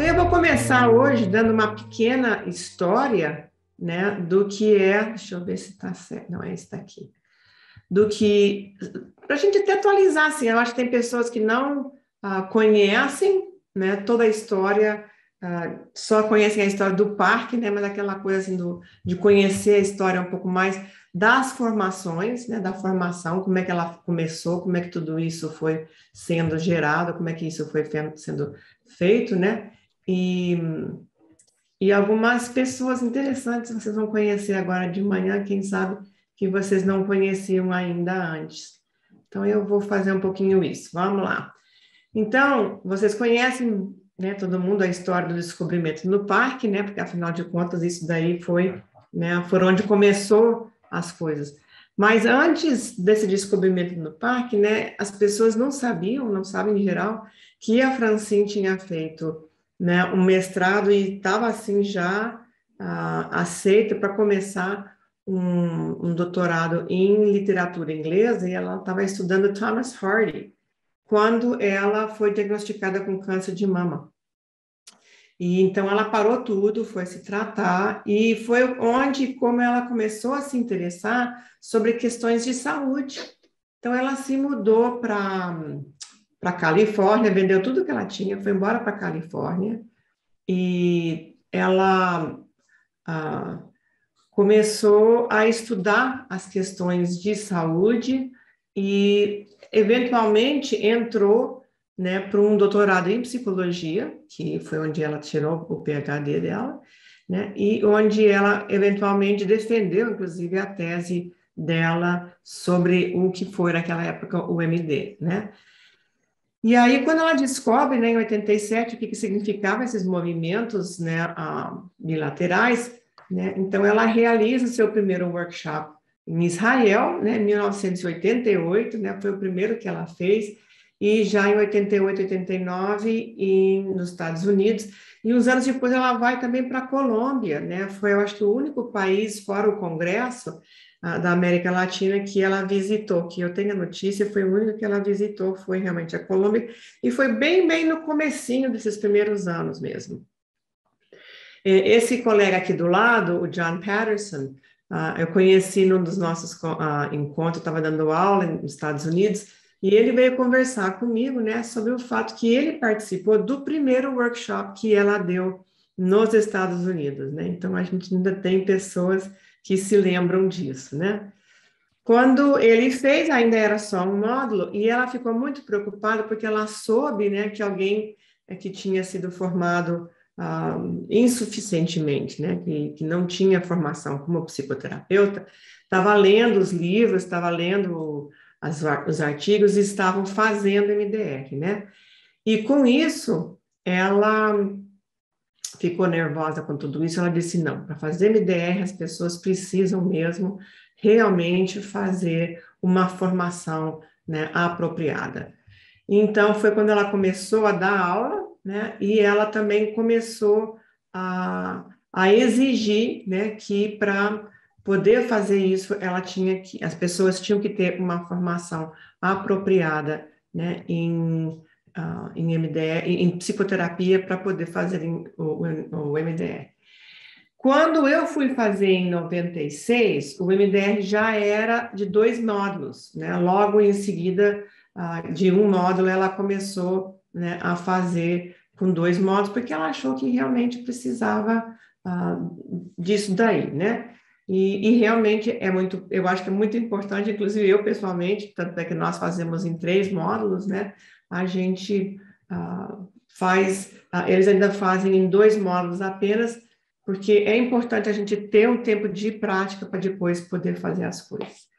Então, eu vou começar hoje dando uma pequena história, né, do que é, deixa eu ver se está certo, não, esse está aqui, do que, para a gente até atualizar, assim, eu acho que tem pessoas que não conhecem, né, toda a história, só conhecem a história do parque, né, mas aquela coisa, assim, de conhecer a história um pouco mais das formações, né, da formação, como é que ela começou, como é que tudo isso foi sendo gerado, como é que isso foi sendo feito, né, e algumas pessoas interessantes vocês vão conhecer agora de manhã, quem sabe que vocês não conheciam ainda antes. Então, eu vou fazer um pouquinho isso. Vamos lá. Então, vocês conhecem, né, todo mundo, a história do descobrimento no parque, né, porque, afinal de contas, isso daí foi, né, foram onde começou as coisas. Mas antes desse descobrimento no parque, né, as pessoas não sabiam, não sabem em geral, que a Francine tinha feito, né, um mestrado e estava, assim, já aceita para começar um doutorado em literatura inglesa, e ela estava estudando Thomas Hardy, quando ela foi diagnosticada com câncer de mama. E então ela parou tudo, foi se tratar, e foi onde, como ela começou a se interessar sobre questões de saúde. Então ela se mudou para Califórnia, vendeu tudo que ela tinha, foi embora para Califórnia, e ela começou a estudar as questões de saúde e, eventualmente, entrou, né, para um doutorado em psicologia, que foi onde ela tirou o PhD dela, né, e onde ela, eventualmente, defendeu, inclusive, a tese dela sobre o que foi, naquela época, o MD, né. E aí, quando ela descobre, né, em 87, o que significavam esses movimentos, né, bilaterais, né, então ela realiza o seu primeiro workshop em Israel, né, em 1988, né, foi o primeiro que ela fez, e já em 88, 89, nos Estados Unidos, e uns anos depois ela vai também para a Colômbia, né, foi, eu acho que o único país, fora o Congresso, da América Latina que ela visitou, que eu tenho a notícia, foi o único que ela visitou, foi realmente a Colômbia, e foi bem no comecinho desses primeiros anos mesmo. Esse colega aqui do lado, o John Patterson, eu conheci num dos nossos encontros, estava dando aula nos Estados Unidos, e ele veio conversar comigo, né, sobre o fato que ele participou do primeiro workshop que ela deu nos Estados Unidos, né, então a gente ainda tem pessoas que se lembram disso, né. Quando ele fez, ainda era só um módulo, e ela ficou muito preocupada porque ela soube, né, que alguém que tinha sido formado insuficientemente, né, que não tinha formação como psicoterapeuta, estava lendo os livros, estava lendo os artigos e estavam fazendo MDR, né, e com isso, ela ficou nervosa com tudo isso, ela disse, não, para fazer MDR as pessoas precisam mesmo realmente fazer uma formação, né, apropriada. Então, foi quando ela começou a dar aula, né, e ela também começou a exigir, né, que para poder fazer isso, as pessoas tinham que ter uma formação apropriada, né, em MDR, em psicoterapia, para poder fazer o MDR. Quando eu fui fazer em 96, o MDR já era de 2 módulos, né? Logo em seguida, de um módulo, ela começou, né, a fazer com 2 módulos, porque ela achou que realmente precisava disso daí, né? E realmente eu acho que é muito importante, inclusive eu pessoalmente, tanto é que nós fazemos em 3 módulos, né? A gente eles ainda fazem em 2 módulos apenas, porque é importante a gente ter um tempo de prática para depois poder fazer as coisas.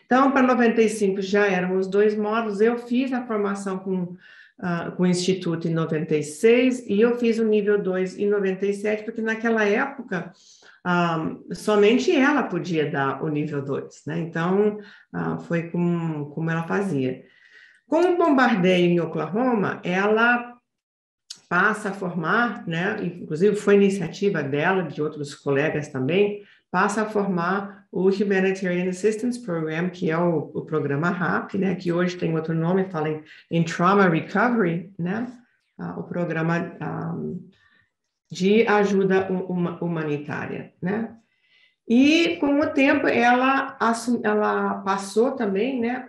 Então, para 95 já eram os 2 módulos, eu fiz a formação com o Instituto em 96 e eu fiz o nível 2 em 97, porque naquela época somente ela podia dar o nível 2, né? Então, foi como ela fazia. Com o bombardeio em Oklahoma, ela passa a formar, né, inclusive foi iniciativa dela, de outros colegas também, passa a formar o Humanitarian Assistance Program, que é o programa HAP, né, que hoje tem outro nome, fala em Trauma Recovery, né, o programa de ajuda humanitária, né? E, com o tempo, ela passou também, né,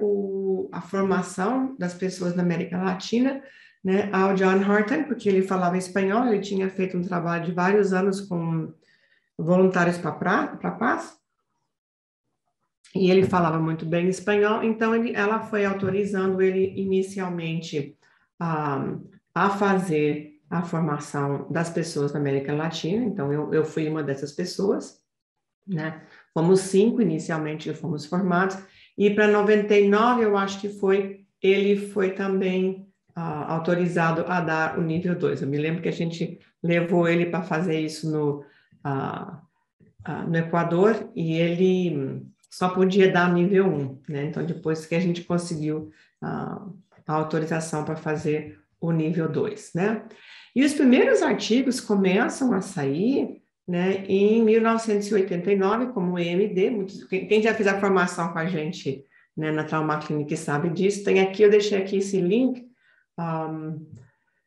a formação das pessoas na América Latina, né, ao John Horton, porque ele falava espanhol, ele tinha feito um trabalho de vários anos com voluntários para a paz, e ele falava muito bem espanhol, então ela foi autorizando ele inicialmente a fazer a formação das pessoas na América Latina, então eu fui uma dessas pessoas, né? Fomos 5 inicialmente, fomos formados, e para 99, eu acho que ele foi também autorizado a dar o nível 2. Eu me lembro que a gente levou ele para fazer isso no Equador, e ele só podia dar nível 1, né? Então, depois que a gente conseguiu a autorização para fazer o nível 2, né? E os primeiros artigos começam a sair, né, em 1989, como EMD. Quem já fez a formação com a gente, né, na Trauma Clinic sabe disso. Eu deixei aqui esse link,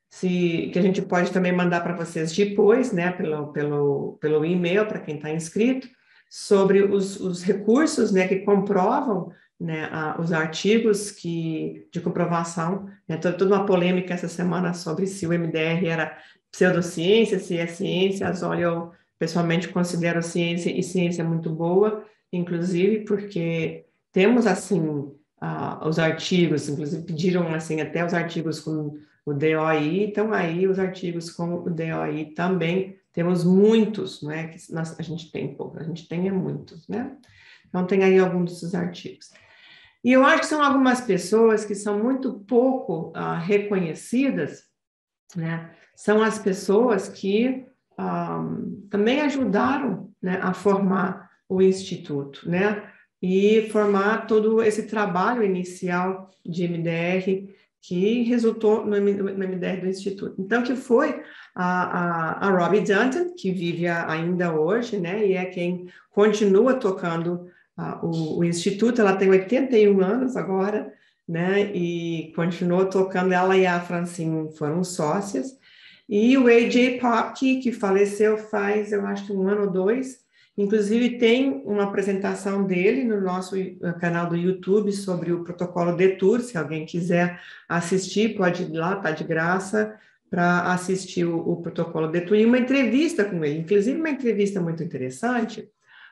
que a gente pode também mandar para vocês depois, né, pelo e-mail, para quem está inscrito, sobre os recursos, né, que comprovam, né, os artigos de comprovação, né, toda uma polêmica essa semana sobre se o MDR era pseudociência, se é ciência. Olha, eu pessoalmente considero ciência, e ciência muito boa, inclusive porque temos, assim, os artigos, inclusive pediram, assim, até os artigos com o DOI, então aí os artigos com o DOI também, temos muitos, não é que a gente tem pouco, a gente tem muitos, né? Então tem aí alguns desses artigos. E eu acho que são algumas pessoas que são muito pouco reconhecidas, né? São as pessoas que também ajudaram, né, a formar o Instituto, né? E formar todo esse trabalho inicial de MDR, que resultou no MDR do Instituto. Então, que foi a Robbie Dunton, que vive ainda hoje, né, e é quem continua tocando o Instituto. Ela tem 81 anos agora, né, e continuou tocando. Ela e a Francine foram sócias, e o A.J. Popke, que faleceu faz, eu acho, 1 ano ou 2, inclusive tem uma apresentação dele no nosso canal do YouTube sobre o protocolo DETUR. Se alguém quiser assistir, pode ir lá, está de graça, para assistir o protocolo DETUR, e uma entrevista com ele, inclusive uma entrevista muito interessante,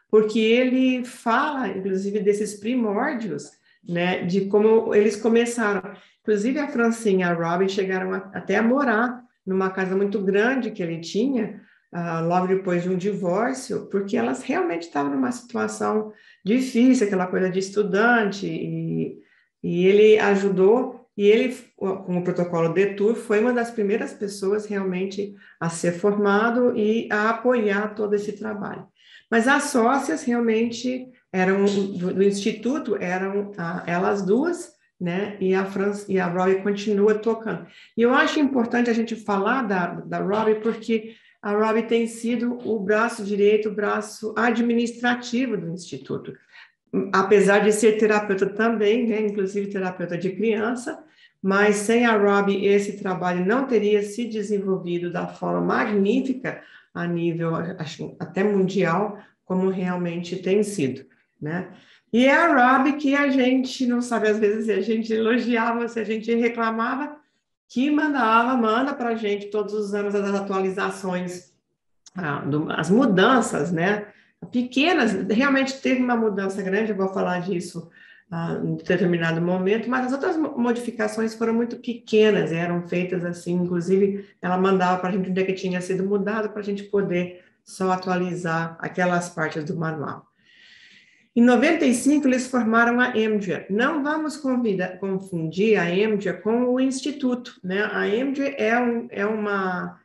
porque ele fala, inclusive, desses primórdios, né, de como eles começaram. Inclusive, a Francine e a Robbie chegaram até a morar numa casa muito grande que ele tinha, logo depois de um divórcio, porque elas realmente estavam numa situação difícil, aquela coisa de estudante, e ele ajudou, e ele, com o protocolo DETUR, foi uma das primeiras pessoas realmente a ser formado e a apoiar todo esse trabalho. Mas as sócias realmente eram do Instituto, eram elas duas, né? E a Robbie continua tocando. E eu acho importante a gente falar da Robbie, porque a Robbie tem sido o braço direito, o braço administrativo do Instituto. Apesar de ser terapeuta também, né? Inclusive terapeuta de criança, mas sem a Robbie esse trabalho não teria se desenvolvido da forma magnífica a nível, acho, até mundial, como realmente tem sido, né? E é a Robbie que a gente não sabe, às vezes, se a gente elogiava, se a gente reclamava, que manda para a gente todos os anos as atualizações, as mudanças, né? Pequenas, realmente teve uma mudança grande, eu vou falar disso em determinado momento, mas as outras modificações foram muito pequenas, eram feitas assim, inclusive ela mandava para a gente onde é que tinha sido mudado, para a gente poder só atualizar aquelas partes do manual. Em 95, eles formaram a EMDRIA. Não vamos confundir a EMDRIA com o Instituto, né? A EMDRIA é uma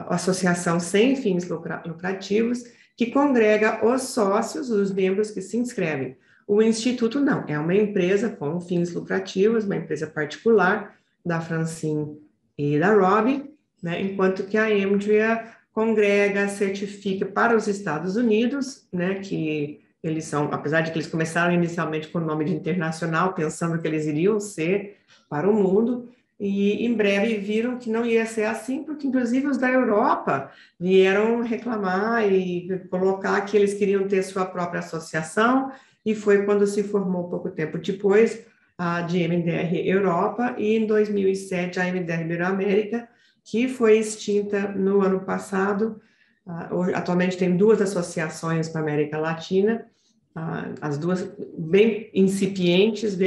associação sem fins lucrativos que congrega os sócios, os membros que se inscrevem. O Instituto não, é uma empresa com fins lucrativos, uma empresa particular da Francine e da Robbie, né? Enquanto que a EMDRIA congrega, certifica para os Estados Unidos, né? Que eles são, apesar de que eles começaram inicialmente com o nome de internacional, pensando que eles iriam ser para o mundo, e em breve viram que não ia ser assim, porque inclusive os da Europa vieram reclamar e colocar que eles queriam ter sua própria associação, e foi quando se formou pouco tempo depois a de MDR Europa, e em 2007 a MDR Iberoamérica, que foi extinta no ano passado. Atualmente tem duas associações para a América Latina, as duas bem incipientes,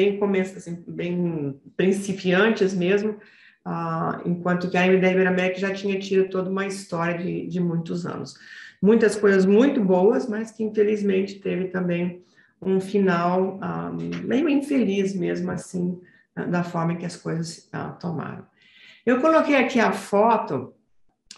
assim, bem principiantes mesmo, enquanto que a MDR Iberoamérica já tinha tido toda uma história de muitos anos. Muitas coisas muito boas, mas que infelizmente teve também um final meio infeliz mesmo assim, da forma que as coisas tomaram. Eu coloquei aqui a foto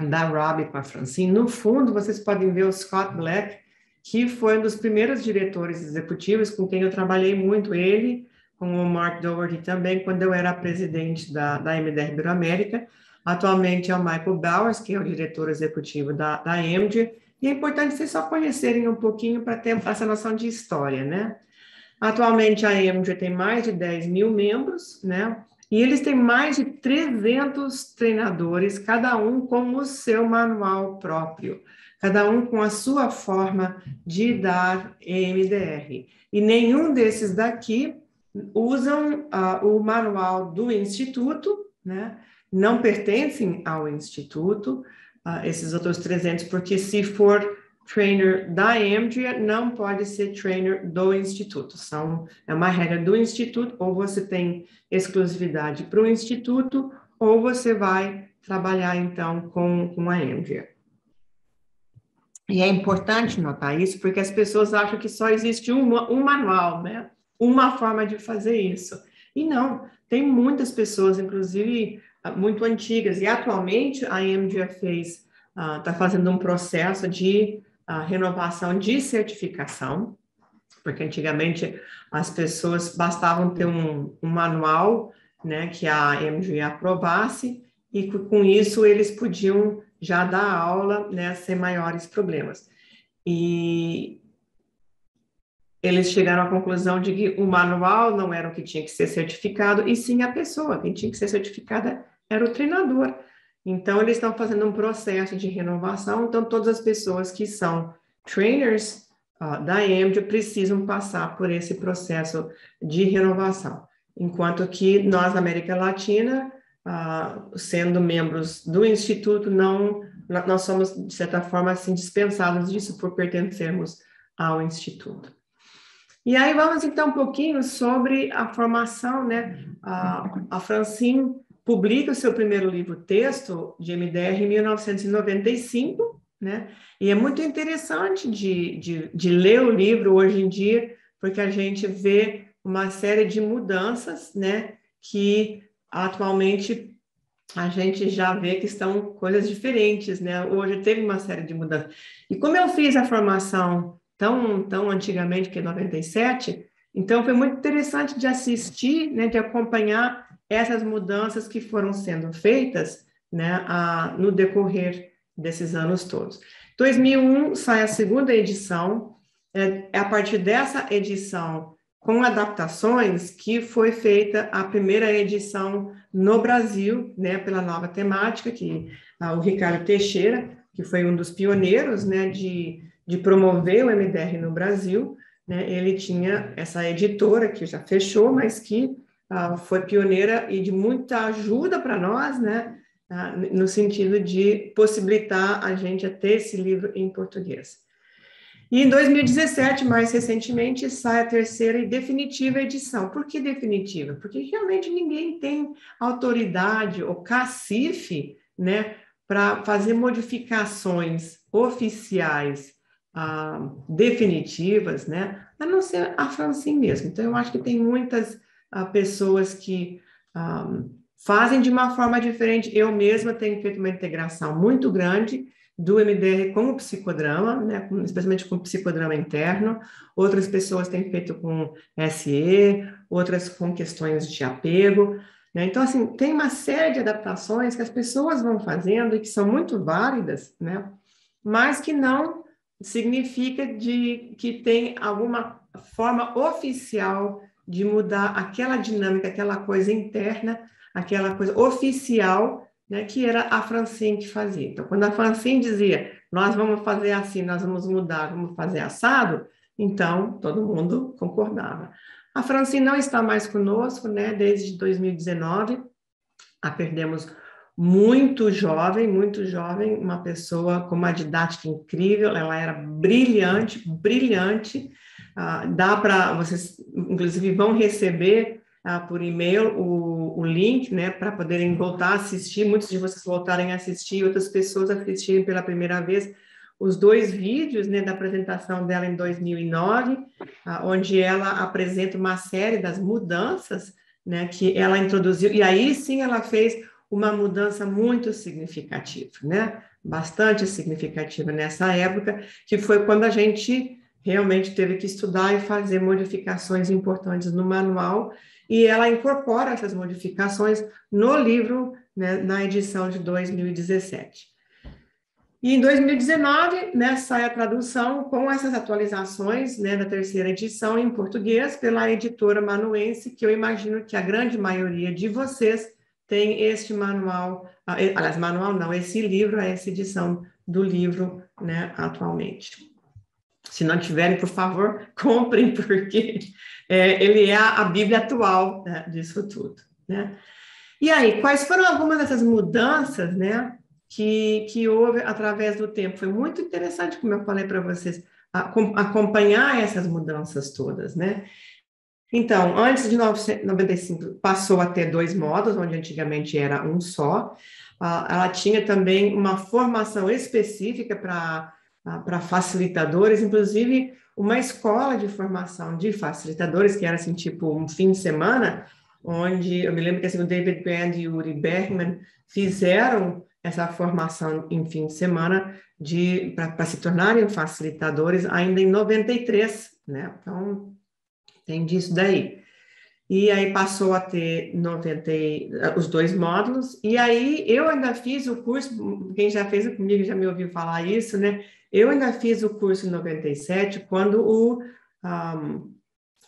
da Robbie com a Francine. No fundo, vocês podem ver o Scott Black, que foi um dos primeiros diretores executivos com quem eu trabalhei muito, ele, com o Mark Doherty também, quando eu era presidente da MDR Iberoamérica. Atualmente é o Michael Bowers, que é o diretor executivo da AMG, e é importante vocês só conhecerem um pouquinho para ter essa noção de história, né? Atualmente a AMG tem mais de 10 mil membros, né? E eles têm mais de 300 treinadores, cada um com o seu manual próprio, cada um com a sua forma de dar EMDR. E nenhum desses daqui usam o manual do Instituto, né? Não pertencem ao Instituto, esses outros 300, porque se for trainer da AMG, não pode ser trainer do Instituto. É uma regra do Instituto, ou você tem exclusividade para o Instituto, ou você vai trabalhar, então, com a AMG. E é importante notar isso, porque as pessoas acham que só existe um manual, né? Uma forma de fazer isso. E não, tem muitas pessoas, inclusive muito antigas, e atualmente a AMG está fazendo um processo de renovação de certificação, porque antigamente as pessoas bastavam ter um manual, né, que a AMG aprovasse, e com isso eles podiam já dar aula, né, sem maiores problemas. E eles chegaram à conclusão de que o manual não era o que tinha que ser certificado, e sim a pessoa. Quem tinha que ser certificada era o treinador. Então, eles estão fazendo um processo de renovação, então todas as pessoas que são trainers da AMG precisam passar por esse processo de renovação. Enquanto que nós, na América Latina, sendo membros do Instituto, nós somos, de certa forma, assim, dispensados disso por pertencermos ao Instituto. E aí vamos, então, um pouquinho sobre a formação, né? A Francine publica o seu primeiro livro-texto de MDR em 1995, né? E é muito interessante de ler o livro hoje em dia, porque a gente vê uma série de mudanças, né? Que atualmente a gente já vê que estão coisas diferentes, né? Hoje teve uma série de mudanças. E como eu fiz a formação tão antigamente, que é 97, então foi muito interessante de assistir, né, de acompanhar essas mudanças que foram sendo feitas, né, no decorrer desses anos todos. 2001 sai a segunda edição, a partir dessa edição, com adaptações, que foi feita a primeira edição no Brasil, né, pela nova temática, que o Ricardo Teixeira, que foi um dos pioneiros, né, de promover o MDR no Brasil, né, ele tinha essa editora que já fechou, mas que foi pioneira e de muita ajuda para nós, né, no sentido de possibilitar a gente a ter esse livro em português. E em 2017, mais recentemente, sai a terceira e definitiva edição. Por que definitiva? Porque realmente ninguém tem autoridade ou cacife, né, para fazer modificações oficiais definitivas, né, a não ser a Francine mesmo. Então, eu acho que tem muitas pessoas que fazem de uma forma diferente. Eu mesma tenho feito uma integração muito grande do MDR com o psicodrama, né, especialmente com o psicodrama interno. Outras pessoas têm feito com SE, outras com questões de apego, né? Então, assim, tem uma série de adaptações que as pessoas vão fazendo e que são muito válidas, né, mas que não significa que tem alguma forma oficial de mudar aquela dinâmica, aquela coisa interna, aquela coisa oficial, né, que era a Francine que fazia. Então, quando a Francine dizia, nós vamos fazer assim, nós vamos mudar, vamos fazer assado, então todo mundo concordava. A Francine não está mais conosco, né, desde 2019, a perdemos muito jovem, uma pessoa com uma didática incrível, ela era brilhante, brilhante, dá para, vocês inclusive vão receber por e-mail o link, né, para poderem voltar a assistir, muitos de vocês voltarem a assistir, outras pessoas assistirem pela primeira vez, os 2 vídeos, né, da apresentação dela em 2009, onde ela apresenta uma série das mudanças, né, que ela introduziu, e aí sim ela fez uma mudança muito significativa, né, bastante significativa nessa época, que foi quando a gente realmente teve que estudar e fazer modificações importantes no manual, e ela incorpora essas modificações no livro, né, na edição de 2017. E em 2019, né, sai a tradução com essas atualizações, né, da 3ª edição em português pela editora Manuense, que eu imagino que a grande maioria de vocês tem este manual, aliás, manual não, esse livro, essa edição do livro, né, atualmente. Se não tiverem, por favor, comprem, porque ele é a Bíblia atual, né, disso tudo, né? E aí, quais foram algumas dessas mudanças, né, que houve através do tempo? Foi muito interessante, como eu falei para vocês, acompanhar essas mudanças todas, né? Então, antes de 1995, passou a ter 2 módulos, onde antigamente era um só. Ela tinha também uma formação específica para facilitadores, inclusive uma escola de formação de facilitadores, que era assim, tipo um fim de semana, onde eu me lembro que assim, o David Brand e o Uri Bergman fizeram essa formação em fim de semana para se tornarem facilitadores ainda em 93, né? Então, tem disso daí. E aí passou a ter os 2 módulos, e aí eu ainda fiz o curso, quem já fez comigo já me ouviu falar isso, né? Eu ainda fiz o curso em 97, quando o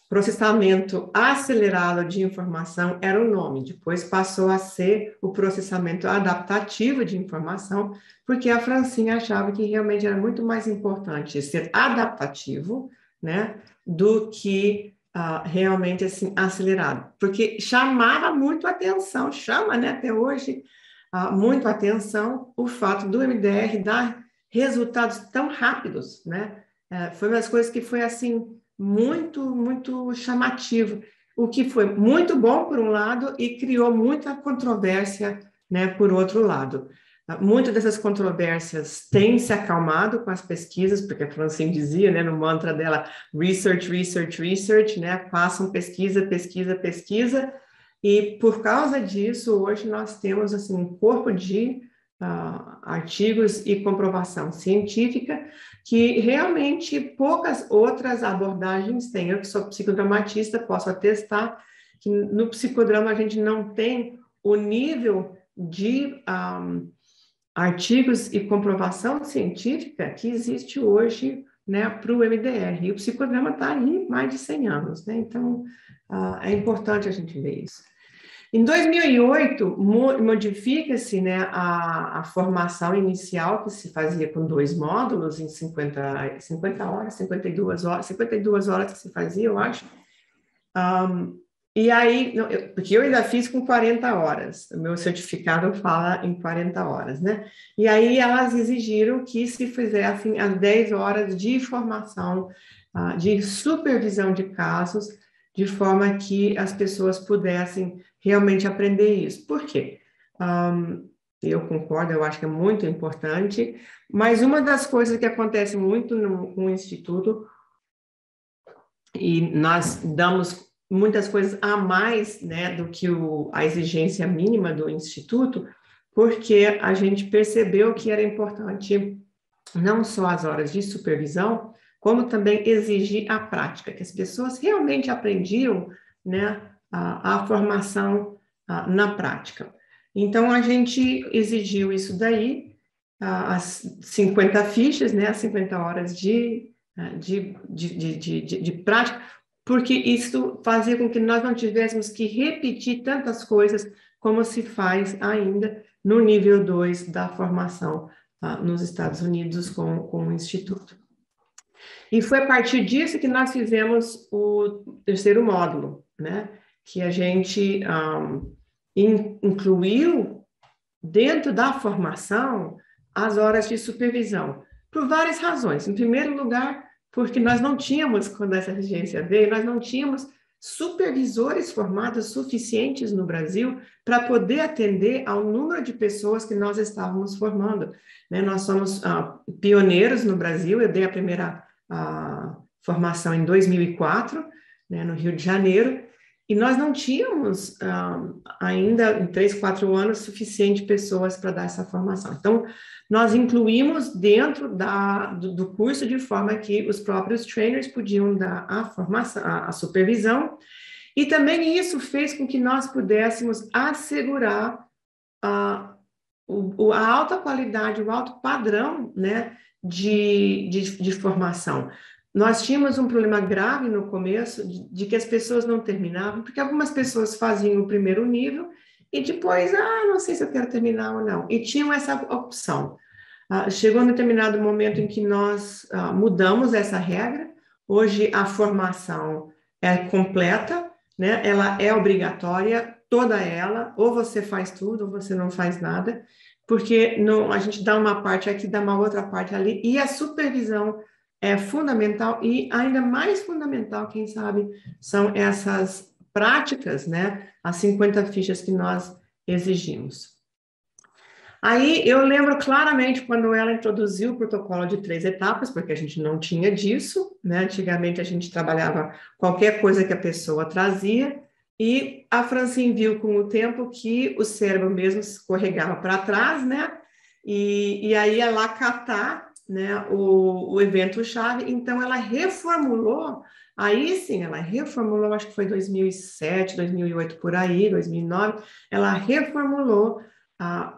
processamento acelerado de informação era o nome, depois passou a ser o processamento adaptativo de informação, porque a Francine achava que realmente era muito mais importante ser adaptativo, né, do que realmente assim acelerado, porque chamava muito atenção, chama, né, até hoje, muito atenção o fato do MDR dar resultados tão rápidos, né? Foi uma das coisas que foi assim muito, muito chamativo, o que foi muito bom por um lado e criou muita controvérsia, né, por outro lado. Muitas dessas controvérsias têm se acalmado com as pesquisas, porque a Francine dizia, né, no mantra dela, research, research, research, né, façam pesquisa, pesquisa, pesquisa, e por causa disso, hoje nós temos, assim, um corpo de artigos e comprovação científica que realmente poucas outras abordagens têm. Eu que sou psicodramatista, posso atestar que no psicodrama a gente não tem o nível de artigos e comprovação científica que existe hoje, né, para o MDR. E o psicodrama está aí mais de 100 anos, né? Então, é importante a gente ver isso. Em 2008, modifica-se, né, a formação inicial, que se fazia com 2 módulos, em 50 horas, 52 horas que se fazia, eu acho. E aí, porque eu ainda fiz com 40 horas, o meu certificado fala em 40 horas, né? E aí elas exigiram que se fizessem as 10 horas de formação, de supervisão de casos, de forma que as pessoas pudessem realmente aprender isso. Por quê? Eu concordo, eu acho que é muito importante, mas uma das coisas que acontece muito no Instituto, e nós damos muitas coisas a mais, né, do que a exigência mínima do Instituto, porque a gente percebeu que era importante não só as horas de supervisão, como também exigir a prática, que as pessoas realmente aprendiam, né, a formação na prática. Então, a gente exigiu isso daí, as 50 fichas, né, as 50 horas de prática, porque isso fazia com que nós não tivéssemos que repetir tantas coisas como se faz ainda no nível 2 da formação nos Estados Unidos com o Instituto. E foi a partir disso que nós fizemos o terceiro módulo, né? Que a gente incluiu dentro da formação as horas de supervisão, por várias razões. Em primeiro lugar, porque nós não tínhamos, quando essa regência veio, nós não tínhamos supervisores formados suficientes no Brasil para poder atender ao número de pessoas que nós estávamos formando. Né? Nós somos pioneiros no Brasil, eu dei a primeira formação em 2004, né, no Rio de Janeiro, e nós não tínhamos ainda, em 3, 4 anos, suficiente pessoas para dar essa formação. Então, nós incluímos dentro do curso de forma que os próprios trainers podiam dar a formação, a supervisão, e também isso fez com que nós pudéssemos assegurar a alta qualidade, o alto padrão, né, de formação. Nós tínhamos um problema grave no começo de que as pessoas não terminavam, porque algumas pessoas faziam o primeiro nível e depois, não sei se eu quero terminar ou não. E tinham essa opção. Chegou um determinado momento em que nós mudamos essa regra. Hoje a formação é completa, né? Ela é obrigatória, toda ela, ou você faz tudo ou você não faz nada, porque a gente dá uma parte aqui, dá uma outra parte ali, e a supervisão é fundamental, e ainda mais fundamental, quem sabe, são essas práticas, né? As 50 fichas que nós exigimos. Aí eu lembro claramente quando ela introduziu o protocolo de 3 etapas, porque a gente não tinha disso, né? Antigamente a gente trabalhava qualquer coisa que a pessoa trazia, e a Francine viu com o tempo que o cérebro mesmo escorregava para trás, né? E aí ia lá catar, né, o evento-chave. Então ela reformulou, aí sim, ela reformulou, acho que foi 2007, 2008, por aí, 2009, ela reformulou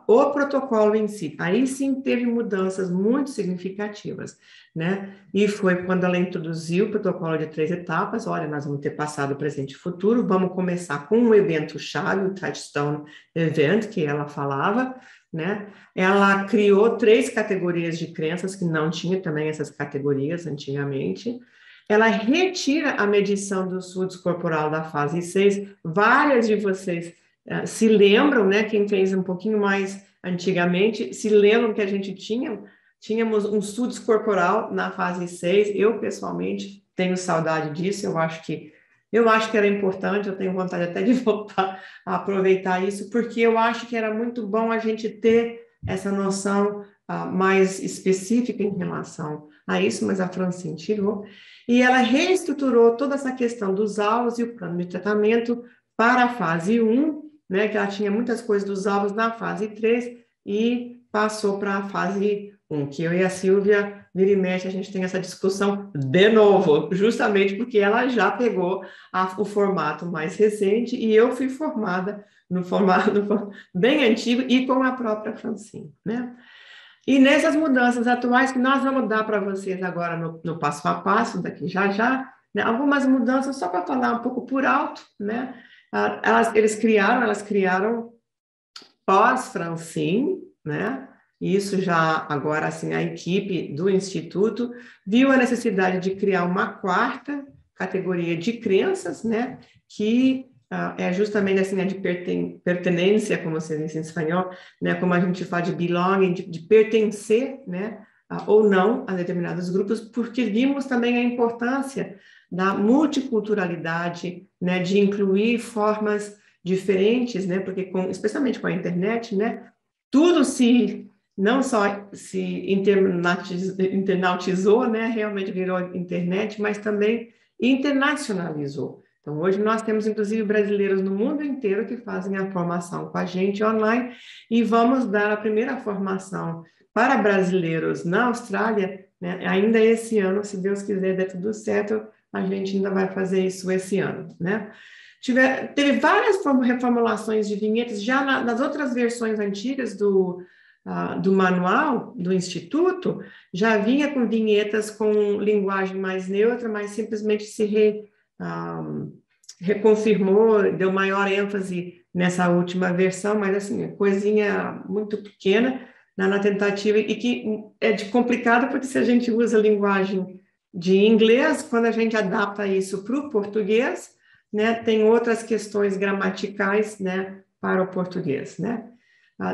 o protocolo em si. Aí sim teve mudanças muito significativas, né? E foi quando ela introduziu o protocolo de 3 etapas. Olha, nós vamos ter passado, presente e futuro, vamos começar com um evento-chave, o Touchstone Event, que ela falava, né? Ela criou 3 categorias de crenças, que não tinha também essas categorias antigamente. Ela retira a medição do SWOT corporal da fase 6. Várias de vocês se lembram, né? Quem fez um pouquinho mais antigamente, se lembram que a gente tínhamos um SWOT corporal na fase 6. Eu, pessoalmente, tenho saudade disso. Eu acho que era importante, eu tenho vontade até de voltar a aproveitar isso, porque eu acho que era muito bom a gente ter essa noção mais específica em relação a isso, mas a Francine tirou, e ela reestruturou toda essa questão dos alvos e o plano de tratamento para a fase 1, né, que ela tinha muitas coisas dos alvos na fase 3, e passou para a fase 1, que eu e a Silvia, vira e mexe, a gente tem essa discussão de novo, justamente porque ela já pegou o formato mais recente, e eu fui formada no formato bem antigo e com a própria Francine, né? E nessas mudanças atuais que nós vamos dar para vocês agora no passo a passo, daqui já, né? Algumas mudanças, só para falar um pouco por alto, né? Elas criaram pós-Francine, né? Isso já, agora, assim, a equipe do Instituto viu a necessidade de criar uma 4ª categoria de crenças, né? Que é justamente, assim, a de pertenência, como se diz em espanhol, né? Como a gente fala de belonging, de pertencer, né? Ou não a determinados grupos, porque vimos também a importância da multiculturalidade, né? De incluir formas diferentes, né? Porque especialmente com a internet, né? Tudo não só se internautizou, né? Realmente virou internet, mas também internacionalizou. Então, hoje nós temos, inclusive, brasileiros no mundo inteiro que fazem a formação com a gente online, e vamos dar a primeira formação para brasileiros na Austrália, né? Ainda esse ano, se Deus quiser, der tudo certo, a gente ainda vai fazer isso esse ano, né? Teve várias reformulações de vinhetas já nas outras versões antigas do manual do Instituto, já vinha com vinhetas com linguagem mais neutra, mas simplesmente se reconfirmou, deu maior ênfase nessa última versão, mas assim, coisinha muito pequena na tentativa, e que é complicado porque se a gente usa a linguagem de inglês, quando a gente adapta isso para o português, né, tem outras questões gramaticais, né, para o português, né?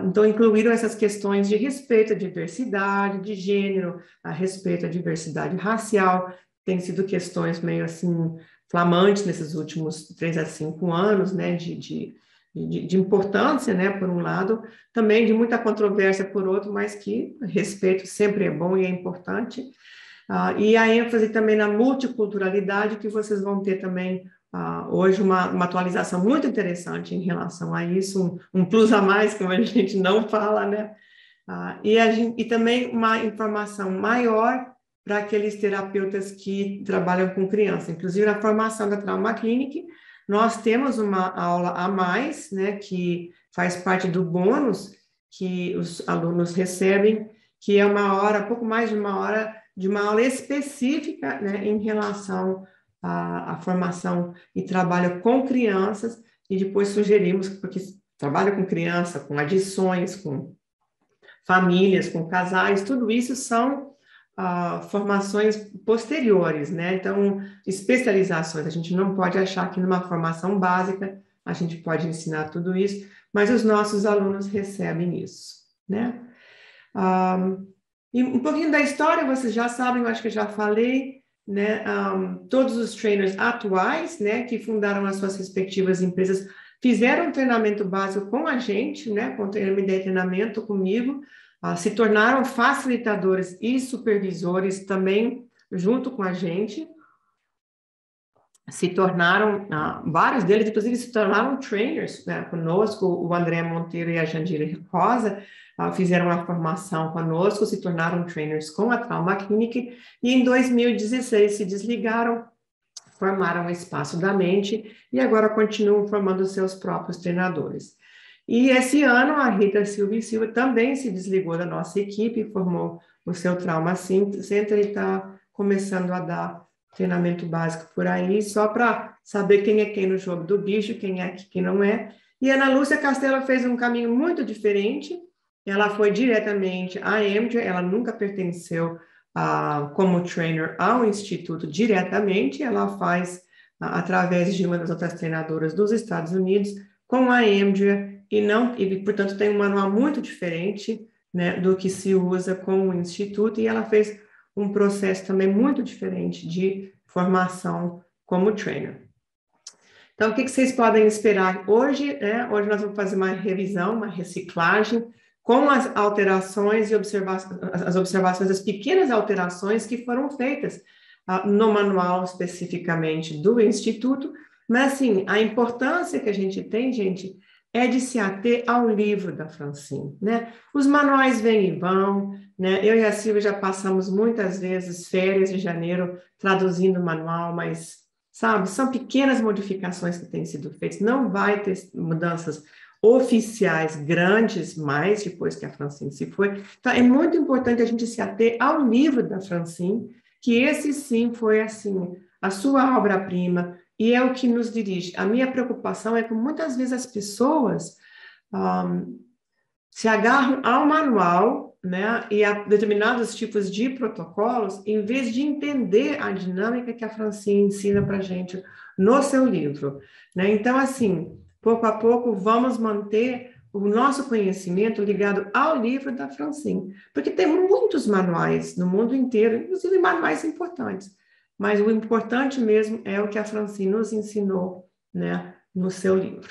Então, incluíram essas questões de respeito à diversidade, de gênero, a respeito à diversidade racial, tem sido questões meio assim flamantes nesses últimos 3 a 5 anos, né, de importância, né, por um lado, também de muita controvérsia por outro, mas que respeito sempre é bom e é importante. E a ênfase também na multiculturalidade, que vocês vão ter também hoje uma atualização muito interessante em relação a isso, um plus a mais, como a gente não fala, né? E também uma informação maior para aqueles terapeutas que trabalham com criança. Inclusive, na formação da Trauma Clinic, nós temos uma aula a mais, né, que faz parte do bônus que os alunos recebem, que é uma hora, pouco mais de uma hora, de uma aula específica, né, em relação à formação e trabalho com crianças, e depois sugerimos, porque trabalho com criança, com adições, com famílias, com casais, tudo isso são formações posteriores, né? Então, especializações, a gente não pode achar que numa formação básica a gente pode ensinar tudo isso, mas os nossos alunos recebem isso, né? E um pouquinho da história, vocês já sabem, eu acho que eu já falei, né? Todos os trainers atuais, né, que fundaram as suas respectivas empresas, fizeram um treinamento básico com a gente, né, com o treinamento comigo, se tornaram facilitadores e supervisores também junto com a gente, se tornaram, vários deles, inclusive, se tornaram trainers, né, conosco. O André Monteiro e a Jandira Rosa fizeram uma formação conosco, se tornaram trainers com a Trauma Clinic, e em 2016 se desligaram, formaram o Espaço da Mente, e agora continuam formando seus próprios treinadores. E esse ano, a Rita Silva e Silva também se desligou da nossa equipe, formou o seu Trauma Center e está começando a dar treinamento básico por aí, só para saber quem é quem no jogo do bicho, quem é quem não é. E a Ana Lúcia Castelo fez um caminho muito diferente, ela foi diretamente à Amgen, ela nunca pertenceu como trainer ao Instituto diretamente, ela faz através de uma das outras treinadoras dos Estados Unidos, com a Amgen, e, portanto, tem um manual muito diferente, né, do que se usa com o Instituto, e ela fez um processo também muito diferente de formação como trainer. Então, o que vocês podem esperar hoje? Hoje nós vamos fazer uma revisão, uma reciclagem, com as alterações e as observações, as pequenas alterações que foram feitas no manual especificamente do Instituto, mas, assim, a importância que a gente tem, gente, é de se ater ao livro da Francine, né? Os manuais vêm e vão, né? Eu e a Silvia já passamos muitas vezes férias de janeiro traduzindo o manual, mas, sabe, são pequenas modificações que têm sido feitas, não vai ter mudanças oficiais grandes mais depois que a Francine se foi. Então, é muito importante a gente se ater ao livro da Francine, que esse sim foi, assim, a sua obra-prima, e é o que nos dirige. A minha preocupação é que muitas vezes as pessoas se agarram ao manual, né, e a determinados tipos de protocolos, em vez de entender a dinâmica que a Francine ensina para a gente no seu livro, né? Então, assim, pouco a pouco, vamos manter o nosso conhecimento ligado ao livro da Francine, porque tem muitos manuais no mundo inteiro, inclusive manuais importantes, mas o importante mesmo é o que a Francine nos ensinou, né, no seu livro.